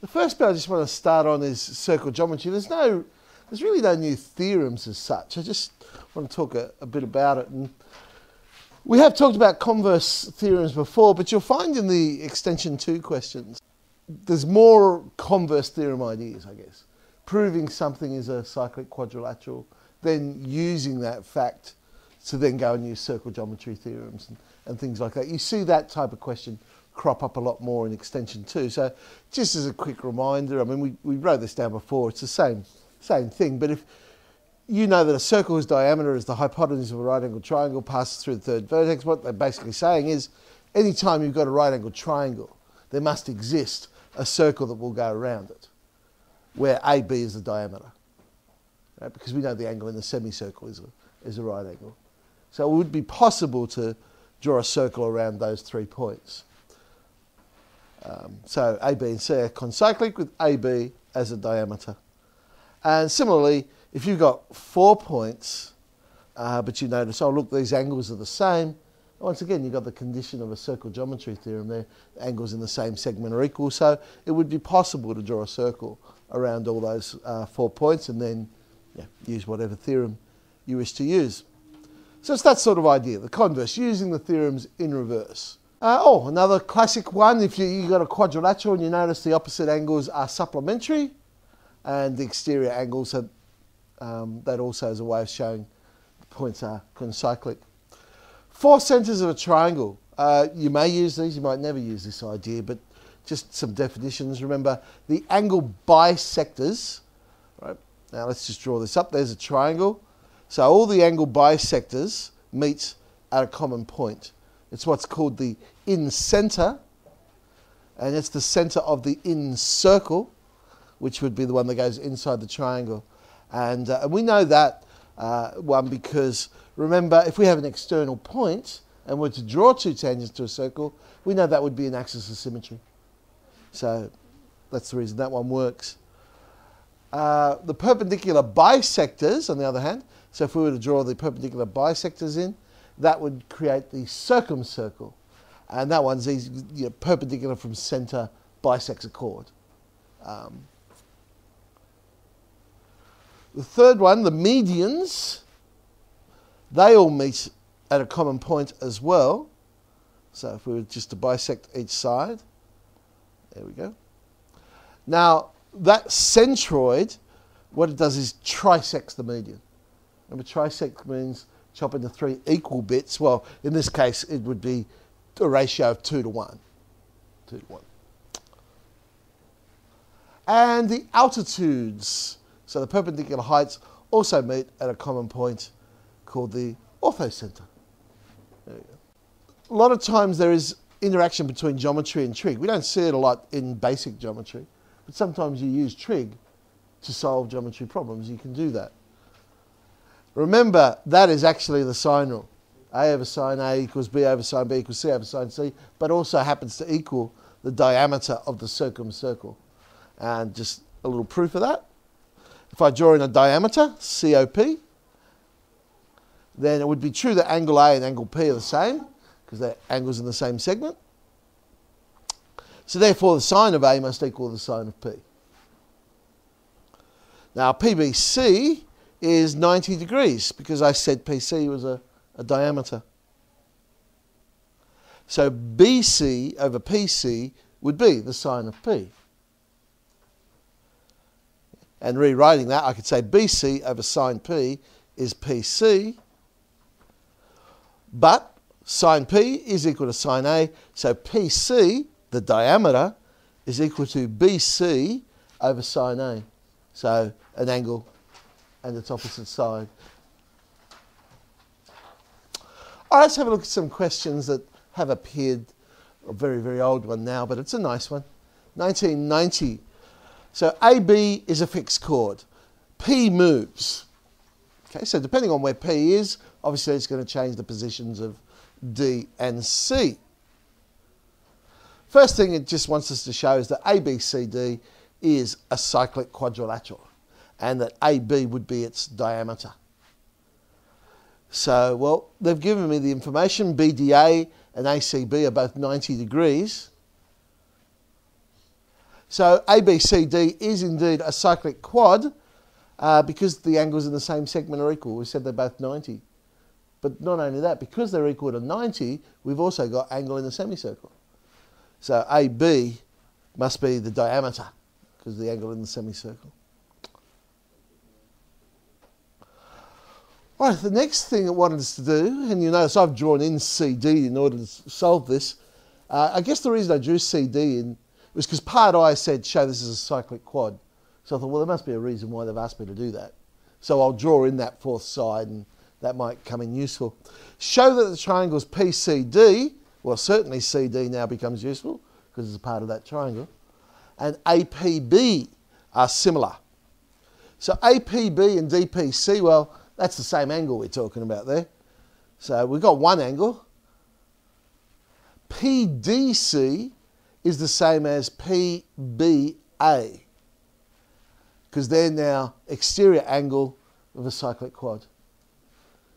The first bit I just want to start on is circle geometry. There's really no new theorems as such. I just want to talk a bit about it. And we have talked about converse theorems before, but you'll find in the extension 2 questions, there's more converse theorem ideas, I guess. Proving something is a cyclic quadrilateral, then using that fact to then go and use circle geometry theorems and things like that. You see that type of question crop up a lot more in extension 2. So just as a quick reminder, I mean, we wrote this down before, it's the same thing, but if you know that a circle's diameter is the hypotenuse of a right angled triangle passes through the third vertex, what they're basically saying is anytime you've got a right angled triangle, there must exist a circle that will go around it, where AB is the diameter, right? Because we know the angle in the semicircle is a right angle. So it would be possible to draw a circle around those 3 points. So AB and C are concyclic with AB as a diameter. And similarly, if you've got 4 points, but you notice, oh look, these angles are the same, once again you've got the condition of a circle geometry theorem there, angles in the same segment are equal, so it would be possible to draw a circle around all those 4 points and then use whatever theorem you wish to use. So it's that sort of idea, the converse, using the theorems in reverse. Another classic one, if you've got a quadrilateral and you notice the opposite angles are supplementary and the exterior angles are, that also is a way of showing the points are concyclic. 4 centres of a triangle. You may use these, you might never use this idea, but just some definitions. Remember, the angle bisectors, right? Now let's just draw this up. There's a triangle. So all the angle bisectors meet at a common point. It's what's called the in-centre, and it's the centre of the in-circle, which would be the one that goes inside the triangle. And we know that one because, remember, if we have an external point and we're to draw 2 tangents to a circle, we know that would be an axis of symmetry. So that's the reason that one works. The perpendicular bisectors, on the other hand, so if we were to draw the perpendicular bisectors in, that would create the circumcircle. And that one's easy, perpendicular from centre bisects a chord. The third one, the medians, they all meet at a common point as well. So if we were just to bisect each side, there we go. Now, that centroid, what it does is trisects the median. Remember, trisect means chop into 3 equal bits. Well, in this case, it would be a ratio of 2 to 1. 2 to 1. And the altitudes, so the perpendicular heights, also meet at a common point called the orthocentre. There you go. A lot of times there is interaction between geometry and trig. We don't see it a lot in basic geometry, but sometimes you use trig to solve geometry problems. You can do that. Remember, that is actually the sine rule. A over sine A equals B over sine B equals C over sine C, but also happens to equal the diameter of the circumcircle. And just a little proof of that. If I draw in a diameter, COP, then it would be true that angle A and angle P are the same, because they're angles in the same segment. So therefore the sine of A must equal the sine of P. Now PBC is 90 degrees, because I said PC was a diameter. So BC over PC would be the sine of P. And rewriting that, I could say BC over sine P is PC, but sine P is equal to sine A, so PC, the diameter, is equal to BC over sine A. So an angle and its opposite side. All right, let's have a look at some questions that have appeared. A very, very old one now, but it's a nice one. 1990. So AB is a fixed chord. P moves. Okay, so depending on where P is, obviously it's going to change the positions of D and C. First thing it just wants us to show is that ABCD is a cyclic quadrilateral, and that AB would be its diameter. So, well, they've given me the information. BDA and ACB are both 90 degrees. So ABCD is indeed a cyclic quad because the angles in the same segment are equal. We said they're both 90. But not only that, because they're equal to 90, we've also got angle in the semicircle. So AB must be the diameter because of the angle in the semicircle. All right, the next thing it wanted us to do, and you notice I've drawn in CD in order to solve this. I guess the reason I drew CD in was because part I said show this is a cyclic quad. So I thought, well, there must be a reason why they've asked me to do that. So I'll draw in that fourth side and that might come in useful. Show that the triangles PCD, well, certainly CD now becomes useful because it's a part of that triangle, and APB are similar. So APB and DPC, well, that's the same angle we're talking about there. So we've got one angle. PDC is the same as PBA because they're now exterior angle of a cyclic quad.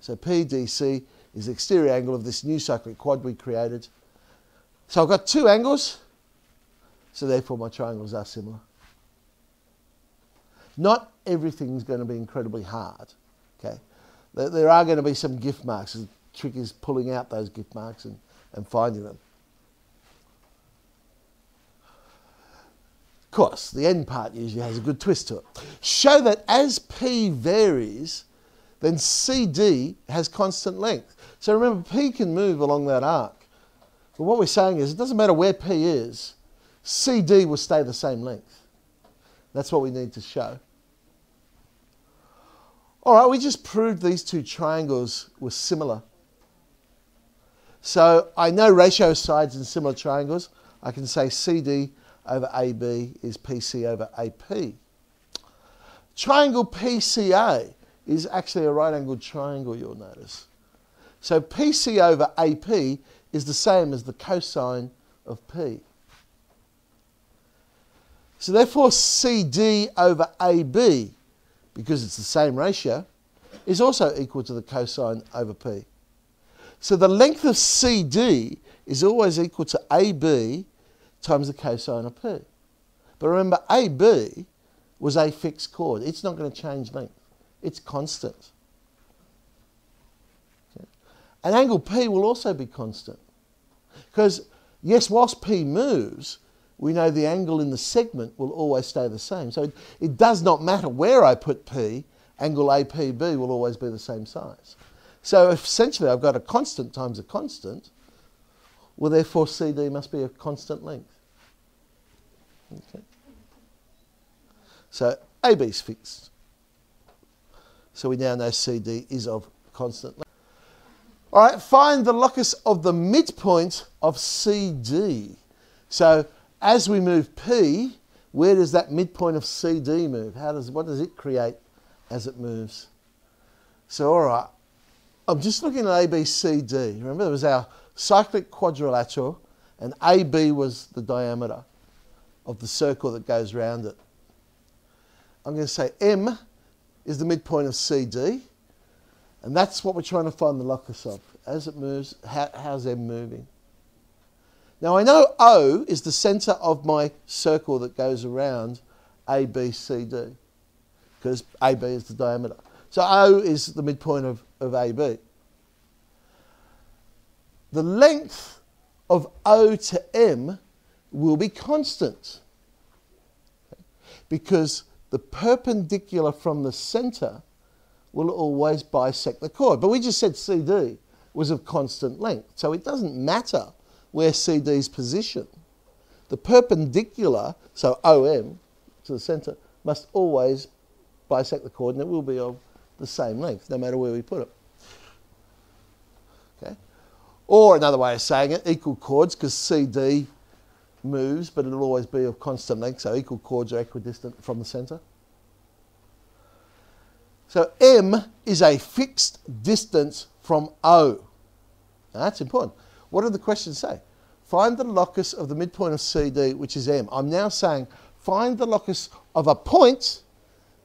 So PDC is the exterior angle of this new cyclic quad we created. So I've got two angles, so therefore my triangles are similar. Not everything's going to be incredibly hard. Okay, there are going to be some gift marks. The trick is pulling out those gift marks and finding them. Of course, the end part usually has a good twist to it. Show that as P varies, then CD has constant length. So remember, P can move along that arc. But what we're saying is it doesn't matter where P is, CD will stay the same length. That's what we need to show. All right, we just proved these two triangles were similar. So I know ratio of sides in similar triangles. I can say CD over AB is PC over AP. Triangle PCA is actually a right-angled triangle, you'll notice. So PC over AP is the same as the cosine of P. So therefore CD over AB, because it's the same ratio, is also equal to the cosine over P. So the length of CD is always equal to AB times the cosine of P. But remember, AB was a fixed chord. It's not going to change length. It's constant. Okay. And angle P will also be constant. Because, yes, whilst P moves, we know the angle in the segment will always stay the same. So it does not matter where I put P, angle APB will always be the same size. So essentially I've got a constant times a constant, well therefore CD must be a constant length. Okay. So AB is fixed. So we now know CD is of constant length. All right, find the locus of the midpoint of CD. So as we move P, where does that midpoint of CD move? What does it create as it moves? So, all right, I'm just looking at ABCD. Remember, there was our cyclic quadrilateral, and AB was the diameter of the circle that goes around it. I'm going to say M is the midpoint of CD, and that's what we're trying to find the locus of. As it moves, how's M moving? Now I know O is the centre of my circle that goes around ABCD, because AB is the diameter. So O is the midpoint of AB. The length of O to M will be constant, because the perpendicular from the centre will always bisect the chord. But we just said CD was of constant length, so it doesn't matter where CD's position. The perpendicular, so OM to the centre, must always bisect the chord, and it will be of the same length, no matter where we put it. Okay? Or another way of saying it, equal chords, because CD moves, but it'll always be of constant length, so equal chords are equidistant from the centre. So M is a fixed distance from O. Now that's important. What did the question say? Find the locus of the midpoint of CD, which is M. I'm now saying find the locus of a point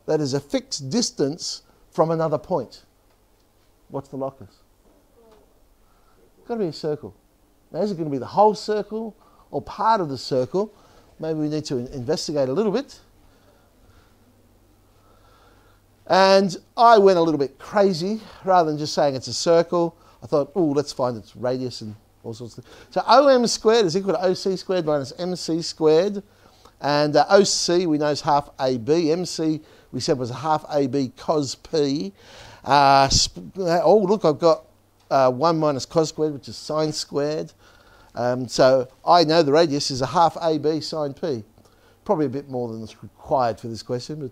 that is a fixed distance from another point. What's the locus? It's got to be a circle. Now, is it going to be the whole circle or part of the circle? maybe we need to investigate a little bit. And I went a little bit crazy. Rather than just saying it's a circle, I thought, oh, let's find its radius and all sorts of things. So OM squared is equal to OC squared minus MC squared. And OC we know is half AB. MC we said was half AB cos P. Oh, look, I've got 1 minus cos squared, which is sine squared. So I know the radius is a half AB sine P. Probably a bit more than is required for this question, but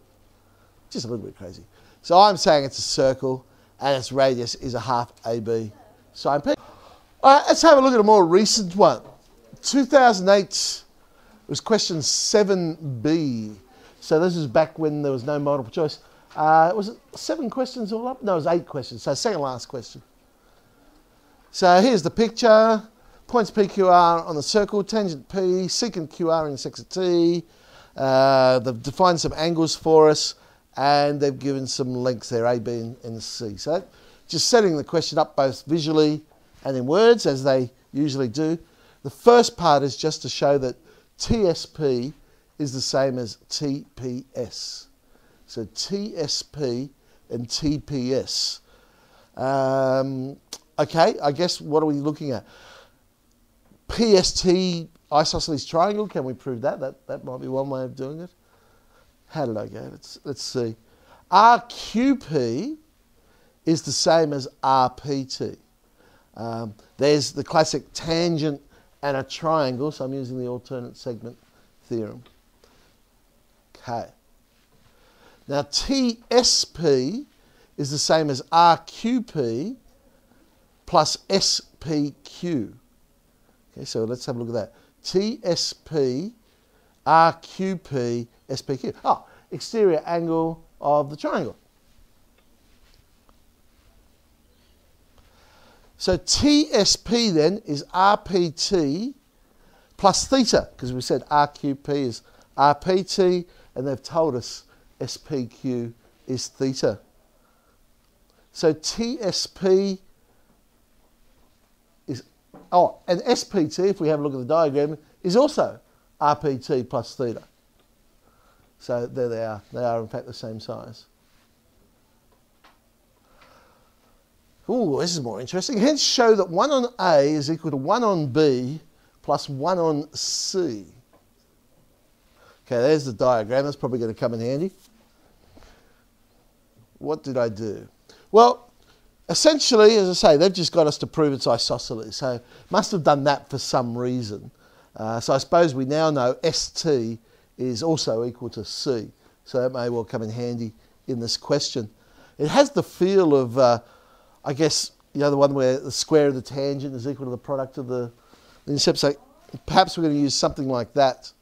just a little bit crazy. So I'm saying it's a circle and its radius is a half AB sine P. All right, let's have a look at a more recent one. 2008 was question 7B. So this is back when there was no multiple choice. Was it 7 questions all up? No, it was 8 questions. So second last question. So here's the picture. Points PQR on the circle, tangent P, secant QR intersects at T. They've defined some angles for us, and they've given some lengths there, A, B, and C. So just setting the question up both visually and in words, as they usually do. The first part is just to show that TSP is the same as TPS. So TSP and TPS. Okay, I guess what are we looking at? PST isosceles triangle, can we prove that? That might be one way of doing it. How did I go? Let's see. RQP is the same as RPT. There's the classic tangent and a triangle, so I'm using the alternate segment theorem. Okay. Now TSP is the same as RQP plus SPQ. Okay, so let's have a look at that. TSP, RQP, SPQ. Oh, exterior angle of the triangle. So TSP then is RPT plus theta, because we said RQP is RPT, and they've told us SPQ is theta. So TSP is, oh, and SPT, if we have a look at the diagram, is also RPT plus theta. So there they are. They are in fact the same size. Ooh, this is more interesting. Hence show that 1 on A is equal to 1 on B plus 1 on C. Okay, there's the diagram. That's probably going to come in handy. What did I do? Well, essentially, as I say, they've just got us to prove it's isosceles. So must have done that for some reason. So I suppose we now know ST is also equal to C. So that may well come in handy in this question. It has the feel of, I guess, you know, the one where the square of the tangent is equal to the product of the intercept. So perhaps we're going to use something like that.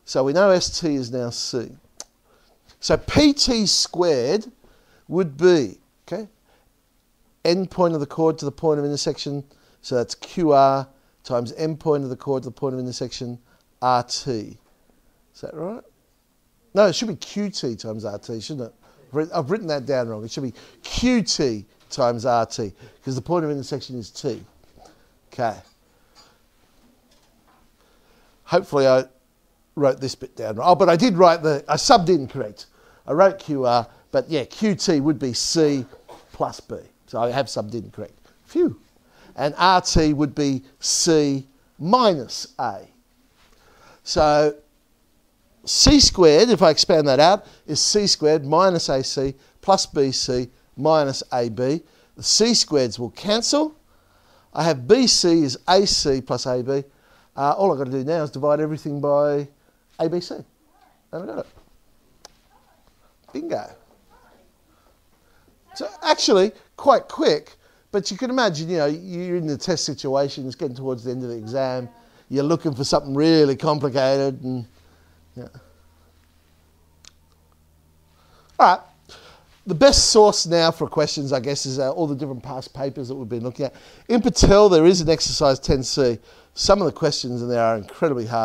So we know ST is now C. So PT squared would be, okay, end point of the chord to the point of intersection. So that's QR times end point of the chord to the point of intersection, RT. Is that right? No, it should be QT times RT, shouldn't it? I've written that down wrong. It should be QT times RT, because the point of intersection is T. Okay. Hopefully I wrote this bit down. Oh, but I did write I subbed in correct. I wrote QR, but yeah, QT would be C plus B. So I have subbed in correct. Phew. And RT would be C minus A. So C squared, if I expand that out, is C squared minus AC plus BC minus AB. The C squareds will cancel. I have BC is AC plus AB. All I've got to do now is divide everything by ABC. And I got it. Bingo. So actually, quite quick, but you can imagine, you know, you're in the test situation, it's getting towards the end of the exam, you're looking for something really complicated, and yeah. All right. The best source now for questions, I guess, is all the different past papers that we've been looking at. In Patel, there is an exercise 10C. Some of the questions in there are incredibly hard.